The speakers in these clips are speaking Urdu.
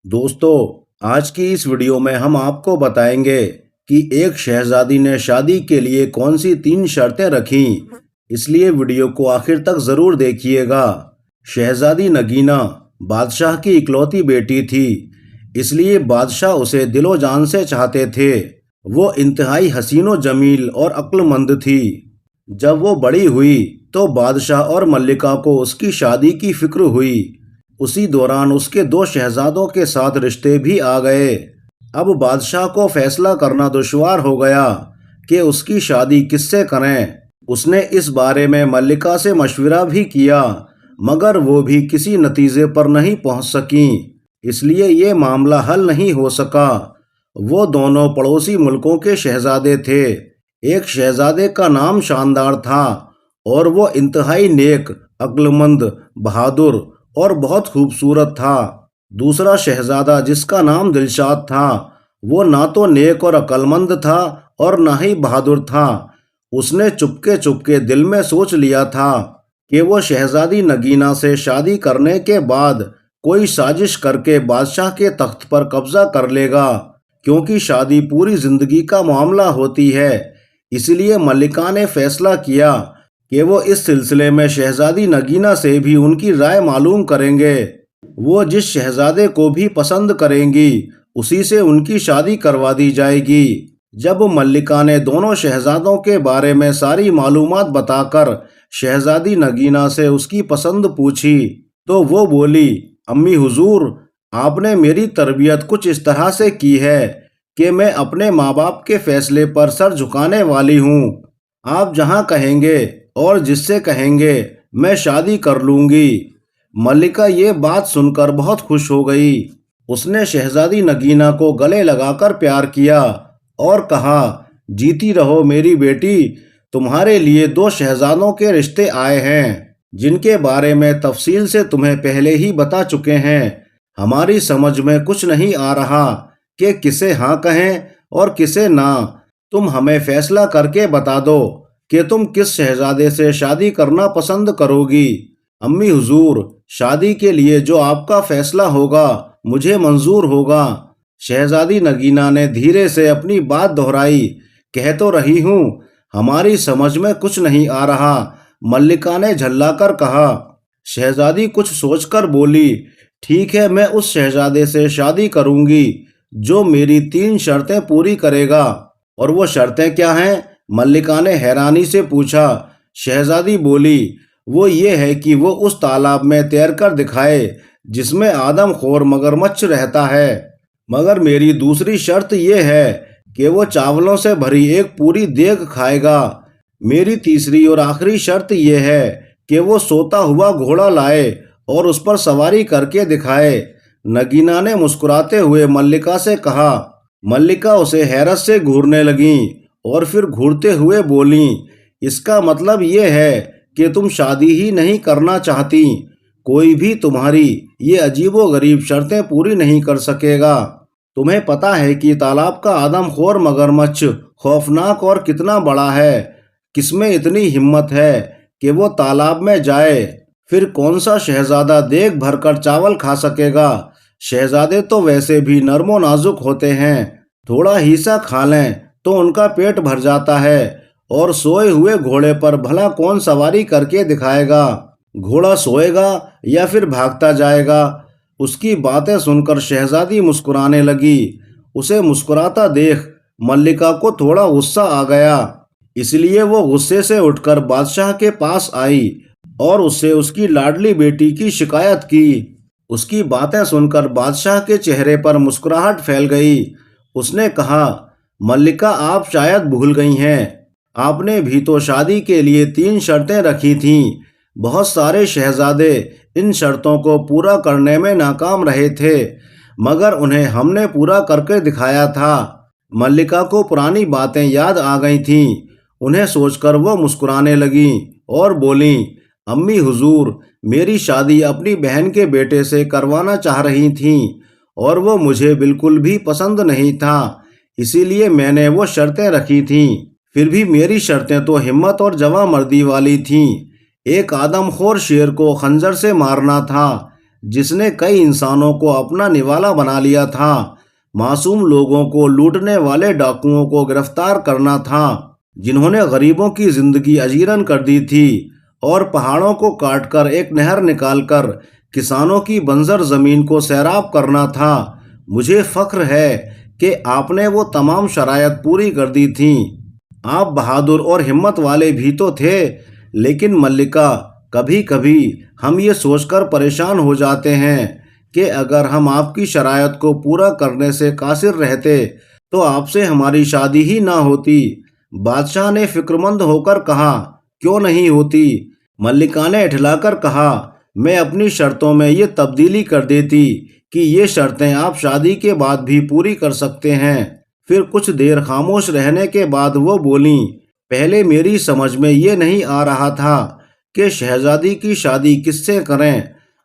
دوستو، آج کی اس ویڈیو میں ہم آپ کو بتائیں گے کہ ایک شہزادی نے شادی کے لیے کون سی 3 شرطیں رکھیں، اس لیے ویڈیو کو آخر تک ضرور دیکھیے گا۔ شہزادی نگینا بادشاہ کی اکلوتی بیٹی تھی، اس لیے بادشاہ اسے دل و جان سے چاہتے تھے۔ وہ انتہائی حسین و جمیل اور عقل مند تھی۔ جب وہ بڑی ہوئی تو بادشاہ اور ملکہ کو اس کی شادی کی فکر ہوئی۔ اسی دوران اس کے 2 شہزادوں کے ساتھ رشتے بھی آ گئے۔ اب بادشاہ کو فیصلہ کرنا دشوار ہو گیا کہ اس کی شادی کس سے کریں۔ اس نے اس بارے میں ملکہ سے مشورہ بھی کیا، مگر وہ بھی کسی نتیجے پر نہیں پہنچ سکیں، اس لیے یہ معاملہ حل نہیں ہو سکا۔ وہ دونوں پڑوسی ملکوں کے شہزادے تھے۔ ایک شہزادے کا نام شاندار تھا اور وہ انتہائی نیک، عقل مند، بہادر اور بہت خوبصورت تھا۔ دوسرا شہزادہ جس کا نام دلشاد تھا، وہ نہ تو نیک اور عقل مند تھا اور نہ ہی بہادر تھا۔ اس نے چپکے دل میں سوچ لیا تھا کہ وہ شہزادی نگینا سے شادی کرنے کے بعد کوئی سازش کر کے بادشاہ کے تخت پر قبضہ کر لے گا، کیونکہ شادی پوری زندگی کا معاملہ ہوتی ہے۔ اس لیے ملکہ نے فیصلہ کیا کہ وہ اس سلسلے میں شہزادی نگینا سے بھی ان کی رائے معلوم کریں گے۔ وہ جس شہزادے کو بھی پسند کریں گی اسی سے ان کی شادی کروا دی جائے گی۔ جب ملکہ نے دونوں شہزادوں کے بارے میں ساری معلومات بتا کر شہزادی نگینا سے اس کی پسند پوچھی تو وہ بولی، امی حضور، آپ نے میری تربیت کچھ اس طرح سے کی ہے کہ میں اپنے ماں باپ کے فیصلے پر سر جھکانے والی ہوں۔ آپ جہاں کہیں گے اور جس سے کہیں گے میں شادی کر لوں گی۔ ملکہ یہ بات سن کر بہت خوش ہو گئی۔ اس نے شہزادی نگینا کو گلے لگا کر پیار کیا اور کہا، جیتی رہو میری بیٹی، تمہارے لیے 2 شہزادوں کے رشتے آئے ہیں جن کے بارے میں تفصیل سے تمہیں پہلے ہی بتا چکے ہیں۔ ہماری سمجھ میں کچھ نہیں آ رہا کہ کسے ہاں کہیں اور کسے نہ۔ تم ہمیں فیصلہ کر کے بتا دو کہ تم کس شہزادے سے شادی کرنا پسند کرو گی۔ امی حضور، شادی کے لیے جو آپ کا فیصلہ ہوگا مجھے منظور ہوگا۔ شہزادی نگینا نے دھیرے سے اپنی بات دہرائی، کہہ تو رہی ہوں، ہماری سمجھ میں کچھ نہیں آ رہا، ملکہ نے جھلا کر کہا۔ شہزادی کچھ سوچ کر بولی، ٹھیک ہے، میں اس شہزادے سے شادی کروں گی جو میری 3 شرطیں پوری کرے گا۔ اور وہ شرطیں کیا ہیں؟ ملکہ نے حیرانی سے پوچھا۔ شہزادی بولی، وہ یہ ہے کہ وہ اس تالاب میں تیر کر دکھائے جس میں آدم خور مگرمچھ رہتا ہے، مگر میری دوسری شرط یہ ہے کہ وہ چاولوں سے بھری ایک پوری دیگ کھائے گا۔ میری تیسری اور آخری شرط یہ ہے کہ وہ سوتا ہوا گھوڑا لائے اور اس پر سواری کر کے دکھائے۔ نگینا نے مسکراتے ہوئے ملکہ سے کہا۔ ملکہ اسے حیرت سے گھورنے لگیں اور پھر گھورتے ہوئے بولیں، اس کا مطلب یہ ہے کہ تم شادی ہی نہیں کرنا چاہتی، کوئی بھی تمہاری یہ عجیب و غریب شرطیں پوری نہیں کر سکے گا۔ تمہیں پتہ ہے کہ تالاب کا آدم خور مگرمچھ خوفناک اور کتنا بڑا ہے، کس میں اتنی ہمت ہے کہ وہ تالاب میں جائے؟ پھر کون سا شہزادہ دیگ بھر کر چاول کھا سکے گا؟ شہزادے تو ویسے بھی نرم و نازک ہوتے ہیں، تھوڑا ہی سا کھا لیں تو ان کا پیٹ بھر جاتا ہے، اور سوئے ہوئے گھوڑے پر بھلا کون سواری کر کے دکھائے گا؟ گھوڑا سوئے گا یا پھر بھاگتا جائے گا؟ اس کی باتیں سن کر شہزادی مسکرانے لگی۔ اسے مسکراتا دیکھ ملکہ کو تھوڑا غصہ آ گیا، اس لیے وہ غصے سے اٹھ کر بادشاہ کے پاس آئی اور اس سے اس کی لاڈلی بیٹی کی شکایت کی۔ اس کی باتیں سن کر بادشاہ کے چہرے پر مسکراہٹ پھیل گئی۔ اس نے کہا، ملکہ، آپ شاید بھول گئی ہیں، آپ نے بھی تو شادی کے لیے 3 شرطیں رکھی تھیں۔ بہت سارے شہزادے ان شرطوں کو پورا کرنے میں ناکام رہے تھے، مگر انہیں ہم نے پورا کر کے دکھایا تھا۔ ملکہ کو پرانی باتیں یاد آ گئی تھیں۔ انہیں سوچ کر وہ مسکرانے لگیں اور بولیں، امی حضور، میری شادی اپنی بہن کے بیٹے سے کروانا چاہ رہی تھیں اور وہ مجھے بالکل بھی پسند نہیں تھا، اسی لیے میں نے وہ شرطیں رکھی تھیں۔ پھر بھی میری شرطیں تو ہمت اور جواں مردی والی تھیں۔ ایک آدم خور شیر کو خنجر سے مارنا تھا، جس نے کئی انسانوں کو اپنا نوالا بنا لیا تھا، معصوم لوگوں کو لوٹنے والے ڈاکوؤں کو گرفتار کرنا تھا، جنہوں نے غریبوں کی زندگی اجیرن کر دی تھی، اور پہاڑوں کو کاٹ کر ایک نہر نکال کر کسانوں کی بنجر زمین کو سیراب کرنا تھا۔ مجھے فخر ہے کہ آپ نے وہ تمام شرائط پوری کر دی تھیں۔ آپ بہادر اور ہمت والے بھی تو تھے، لیکن ملکہ، کبھی کبھی ہم یہ سوچ کر پریشان ہو جاتے ہیں کہ اگر ہم آپ کی شرائط کو پورا کرنے سے قاصر رہتے تو آپ سے ہماری شادی ہی نہ ہوتی۔ بادشاہ نے فکرمند ہو کر کہا، کیوں نہیں ہوتی؟ ملکہ نے اٹھلا کر کہا، میں اپنی شرطوں میں یہ تبدیلی کر دیتی کہ یہ شرطیں آپ شادی کے بعد بھی پوری کر سکتے ہیں۔ پھر کچھ دیر خاموش رہنے کے بعد وہ بولیں، پہلے میری سمجھ میں یہ نہیں آ رہا تھا کہ شہزادی کی شادی کس سے کریں۔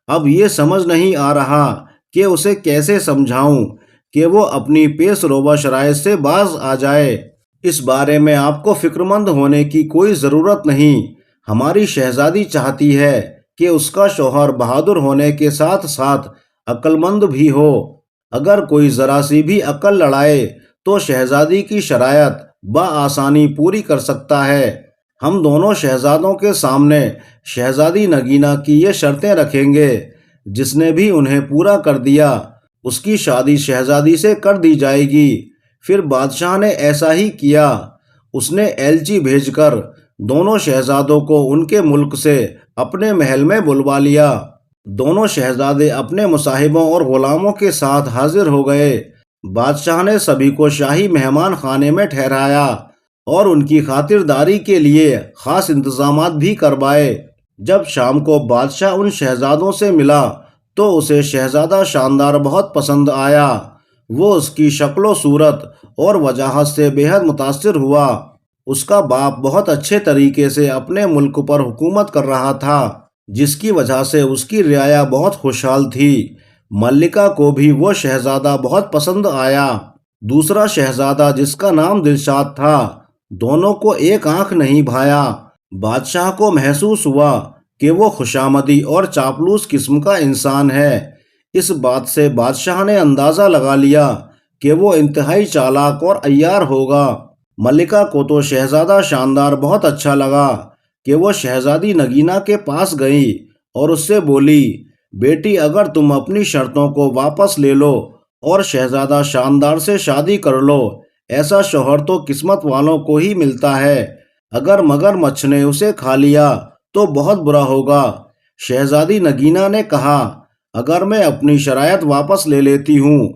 اب یہ سمجھ نہیں آ رہا کہ اسے کیسے سمجھاؤں کہ وہ اپنی پیش روبہ شرائط سے باز آ جائے۔ اس بارے میں آپ کو فکرمند ہونے کی کوئی ضرورت نہیں۔ ہماری شہزادی چاہتی ہے کہ اس کا شوہر بہادر ہونے کے ساتھ ساتھ عقل مند بھی ہو۔ اگر کوئی ذرا سی بھی عقل لڑائے تو شہزادی کی شرائط بآسانی پوری کر سکتا ہے۔ ہم دونوں شہزادوں کے سامنے شہزادی نگینا کی یہ شرطیں رکھیں گے، جس نے بھی انہیں پورا کر دیا اس کی شادی شہزادی سے کر دی جائے گی۔ پھر بادشاہ نے ایسا ہی کیا۔ اس نے ایلچی بھیج کر دونوں شہزادوں کو ان کے ملک سے اپنے محل میں بلوا لیا۔ دونوں شہزادے اپنے مصاحبوں اور غلاموں کے ساتھ حاضر ہو گئے۔ بادشاہ نے سبھی کو شاہی مہمان خانے میں ٹھہرایا اور ان کی خاطرداری کے لیے خاص انتظامات بھی کروائے۔ جب شام کو بادشاہ ان شہزادوں سے ملا تو اسے شہزادہ شاندار بہت پسند آیا۔ وہ اس کی شکل و صورت اور وجاہت سے بے حد متاثر ہوا۔ اس کا باپ بہت اچھے طریقے سے اپنے ملک پر حکومت کر رہا تھا، جس کی وجہ سے اس کی رعایا بہت خوشحال تھی۔ ملکہ کو بھی وہ شہزادہ بہت پسند آیا۔ دوسرا شہزادہ جس کا نام دلشاد تھا، دونوں کو ایک آنکھ نہیں بھایا۔ بادشاہ کو محسوس ہوا کہ وہ خوشامدی اور چاپلوس قسم کا انسان ہے۔ اس بات سے بادشاہ نے اندازہ لگا لیا کہ وہ انتہائی چالاک اور عیار ہوگا۔ ملکہ کو تو شہزادہ شاندار بہت اچھا لگا کہ وہ شہزادی نگینا کے پاس گئی اور اس سے بولی، بیٹی، اگر تم اپنی شرطوں کو واپس لے لو اور شہزادہ شاندار سے شادی کر لو، ایسا شوہر تو قسمت والوں کو ہی ملتا ہے۔ اگر مگرمچھ نے اسے کھا لیا تو بہت برا ہوگا۔ شہزادی نگینا نے کہا، اگر میں اپنی شرائط واپس لے لیتی ہوں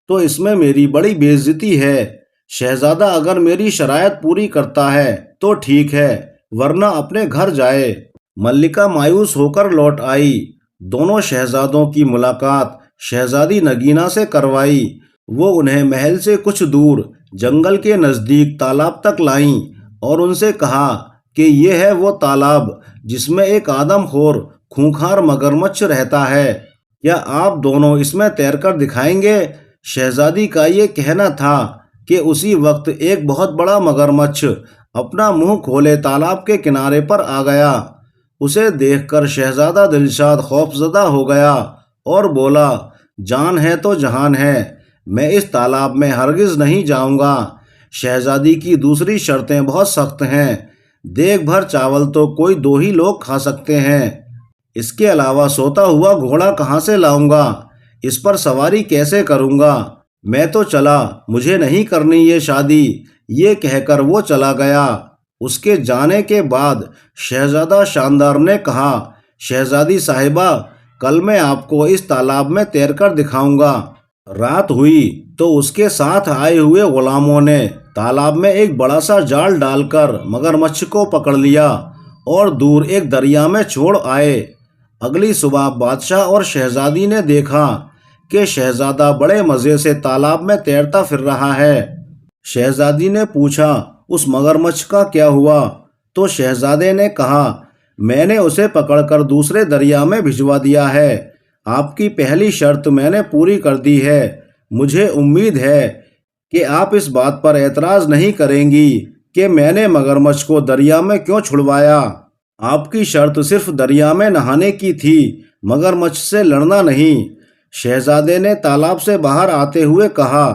تو اس میں میری بڑی بے عزتی ہے۔ شہزادہ اگر میری شرائط پوری کرتا ہے تو ٹھیک ہے، ورنہ اپنے گھر جائے۔ ملکہ مایوس ہو کر لوٹ آئی۔ دونوں شہزادوں کی ملاقات شہزادی نگینا سے کروائی۔ وہ انہیں محل سے کچھ دور جنگل کے نزدیک تالاب تک لائیں اور ان سے کہا کہ یہ ہے وہ تالاب جس میں ایک آدم خور خونخوار مگرمچھ رہتا ہے۔ کیا آپ دونوں اس میں تیر کر دکھائیں گے؟ شہزادی کا یہ کہنا تھا کہ اسی وقت ایک بہت بڑا مگرمچھ اپنا منہ کھولے تالاب کے کنارے پر آ گیا۔ اسے دیکھ کر شہزادہ دلشاد خوف زدہ ہو گیا اور بولا، جان ہے تو جہان ہے، میں اس تالاب میں ہرگز نہیں جاؤں گا۔ شہزادی کی دوسری شرطیں بہت سخت ہیں۔ دیگ بھر چاول تو کوئی 2 ہی لوگ کھا سکتے ہیں۔ اس کے علاوہ سوتا ہوا گھوڑا کہاں سے لاؤں گا؟ اس پر سواری کیسے کروں گا؟ میں تو چلا، مجھے نہیں کرنی یہ شادی۔ یہ کہہ کر وہ چلا گیا۔ اس کے جانے کے بعد شہزادہ شاندار نے کہا، شہزادی صاحبہ، کل میں آپ کو اس تالاب میں تیر کر دکھاؤں گا۔ رات ہوئی تو اس کے ساتھ آئے ہوئے غلاموں نے تالاب میں ایک بڑا سا جال ڈال کر مگرمچھ کو پکڑ لیا اور دور ایک دریا میں چھوڑ آئے۔ اگلی صبح بادشاہ اور شہزادی نے دیکھا کہ شہزادہ بڑے مزے سے تالاب میں تیرتا پھر رہا ہے۔ شہزادی نے پوچھا، اس مگرمچھ کا کیا ہوا؟ تو شہزادے نے کہا، میں نے اسے پکڑ کر دوسرے دریا میں بھجوا دیا ہے۔ آپ کی پہلی شرط میں نے پوری کر دی ہے۔ مجھے امید ہے کہ آپ اس بات پر اعتراض نہیں کریں گی کہ میں نے مگرمچھ کو دریا میں کیوں چھڑوایا۔ آپ کی شرط صرف دریا میں نہانے کی تھی، مگرمچھ سے لڑنا نہیں۔ شہزادے نے تالاب سے باہر آتے ہوئے کہا۔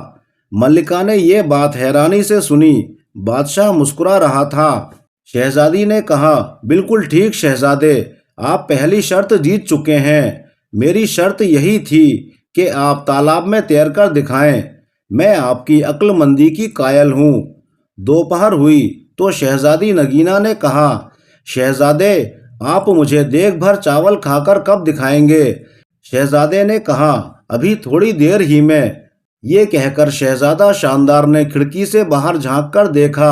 ملکہ نے یہ بات حیرانی سے سنی۔ بادشاہ مسکرا رہا تھا۔ شہزادی نے کہا، بالکل ٹھیک شہزادے، آپ پہلی شرط جیت چکے ہیں۔ میری شرط یہی تھی کہ آپ تالاب میں تیر کر دکھائیں۔ میں آپ کی عقل مندی کی قائل ہوں۔ دوپہر ہوئی تو شہزادی نگینا نے کہا، شہزادے آپ مجھے دیگ بھر چاول کھا کر کب دکھائیں گے؟ شہزادے نے کہا، ابھی تھوڑی دیر ہی میں۔ یہ کہہ کر شہزادہ شاندار نے کھڑکی سے باہر جھانک کر دیکھا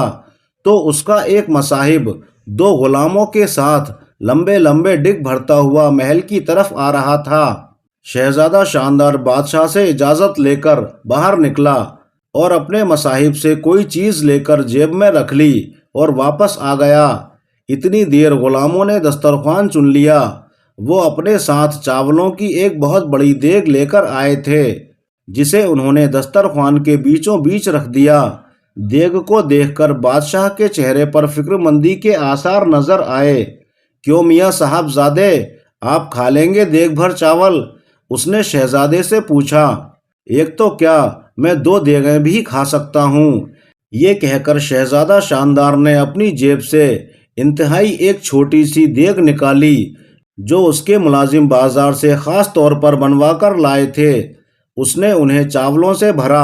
تو اس کا ایک مصاحب 2 غلاموں کے ساتھ لمبے لمبے ڈگ بھرتا ہوا محل کی طرف آ رہا تھا۔ شہزادہ شاندار بادشاہ سے اجازت لے کر باہر نکلا اور اپنے مصاحب سے کوئی چیز لے کر جیب میں رکھ لی اور واپس آ گیا۔ اتنی دیر غلاموں نے دسترخوان چن لیا۔ وہ اپنے ساتھ چاولوں کی ایک بہت بڑی دیگ لے کر آئے تھے، جسے انہوں نے دسترخوان کے بیچوں بیچ رکھ دیا۔ دیگ کو دیکھ کر بادشاہ کے چہرے پر فکر مندی کے آثار نظر آئے۔ کیوں میاں صاحب زادے، آپ کھا لیں گے دیگ بھر چاول؟ اس نے شہزادے سے پوچھا۔ ایک تو کیا، میں 2 دیگیں بھی کھا سکتا ہوں۔ یہ کہہ کر شہزادہ شاندار نے اپنی جیب سے انتہائی ایک چھوٹی سی دیگ نکالی جو اس کے ملازم بازار سے خاص طور پر بنوا کر لائے تھے۔ اس نے انہیں چاولوں سے بھرا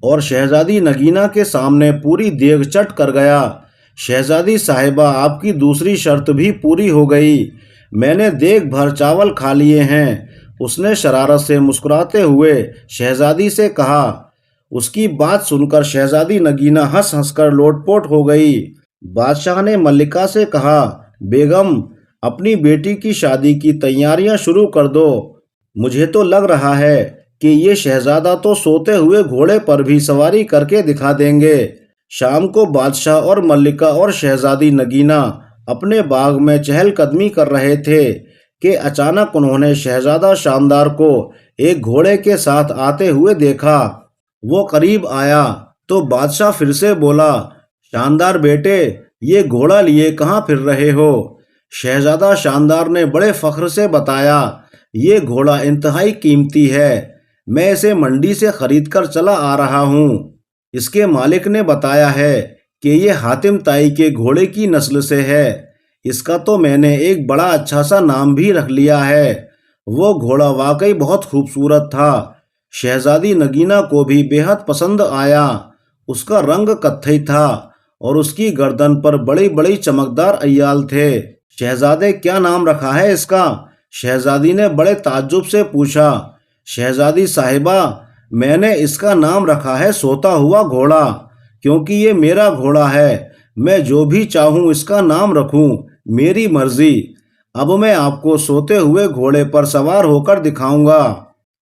اور شہزادی نگینا کے سامنے پوری دیگ چٹ کر گیا۔ شہزادی صاحبہ، آپ کی دوسری شرط بھی پوری ہو گئی۔ میں نے دیگ بھر چاول کھا لیے ہیں۔ اس نے شرارت سے مسکراتے ہوئے شہزادی سے کہا۔ اس کی بات سن کر شہزادی نگینا ہنس ہنس کر لوٹ پوٹ ہو گئی۔ بادشاہ نے ملکہ سے کہا، بیگم اپنی بیٹی کی شادی کی تیاریاں شروع کر دو۔ مجھے تو لگ رہا ہے کہ یہ شہزادہ تو سوتے ہوئے گھوڑے پر بھی سواری کر کے دکھا دیں گے۔ شام کو بادشاہ اور ملکہ اور شہزادی نگینا اپنے باغ میں چہل قدمی کر رہے تھے کہ اچانک انہوں نے شہزادہ شاندار کو ایک گھوڑے کے ساتھ آتے ہوئے دیکھا۔ وہ قریب آیا تو بادشاہ پھر سے بولا، شاندار بیٹے، یہ گھوڑا لیے کہاں پھر رہے ہو؟ شہزادہ شاندار نے بڑے فخر سے بتایا، یہ گھوڑا انتہائی قیمتی ہے، میں اسے منڈی سے خرید کر چلا آ رہا ہوں۔ اس کے مالک نے بتایا ہے کہ یہ حاتم طائی کے گھوڑے کی نسل سے ہے۔ اس کا تو میں نے ایک بڑا اچھا سا نام بھی رکھ لیا ہے۔ وہ گھوڑا واقعی بہت خوبصورت تھا۔ شہزادی نگینا کو بھی بے حد پسند آیا۔ اس کا رنگ کتھئی تھا اور اس کی گردن پر بڑی بڑی چمکدار ایال تھے۔ شہزادے، کیا نام رکھا ہے اس کا؟ شہزادی نے بڑے تعجب سے پوچھا۔ شہزادی صاحبہ، میں نے اس کا نام رکھا ہے سوتا ہوا گھوڑا، کیونکہ یہ میرا گھوڑا ہے۔ میں جو بھی چاہوں اس کا نام رکھوں، میری مرضی۔ اب میں آپ کو سوتے ہوئے گھوڑے پر سوار ہو کر دکھاؤں گا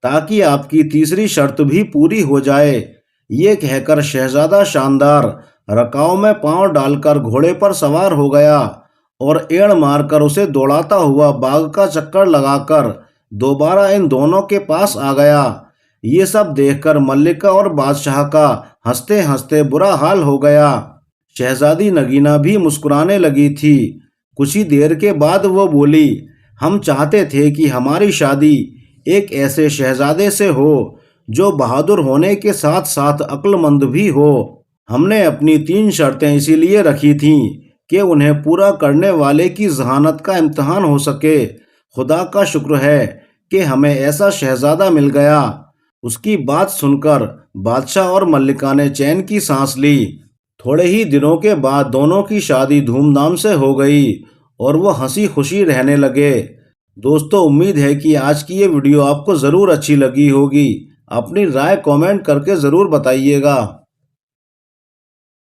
تاکہ آپ کی تیسری شرط بھی پوری ہو جائے۔ یہ کہہ کر شہزادہ شاندار رکاؤ میں پاؤں ڈال کر گھوڑے پر سوار ہو گیا اور ایڑ مار کر اسے دوڑاتا ہوا باغ کا چکر لگا کر دوبارہ ان دونوں کے پاس آ گیا۔ یہ سب دیکھ کر ملکہ اور بادشاہ کا ہنستے ہنستے برا حال ہو گیا۔ شہزادی نگینا بھی مسکرانے لگی تھی۔ کچھ ہی دیر کے بعد وہ بولی، ہم چاہتے تھے کہ ہماری شادی ایک ایسے شہزادے سے ہو جو بہادر ہونے کے ساتھ ساتھ عقل مند بھی ہو۔ ہم نے اپنی 3 شرطیں اسی لیے رکھی تھیں کہ انہیں پورا کرنے والے کی ذہانت کا امتحان ہو سکے۔ خدا کا شکر ہے کہ ہمیں ایسا شہزادہ مل گیا۔ اس کی بات سن کر بادشاہ اور ملکہ نے چین کی سانس لی۔ تھوڑے ہی دنوں کے بعد دونوں کی شادی دھوم دھام سے ہو گئی اور وہ ہنسی خوشی رہنے لگے۔ دوستو، امید ہے کہ آج کی یہ ویڈیو آپ کو ضرور اچھی لگی ہوگی۔ اپنی رائے کامنٹ کر کے ضرور بتائیے گا۔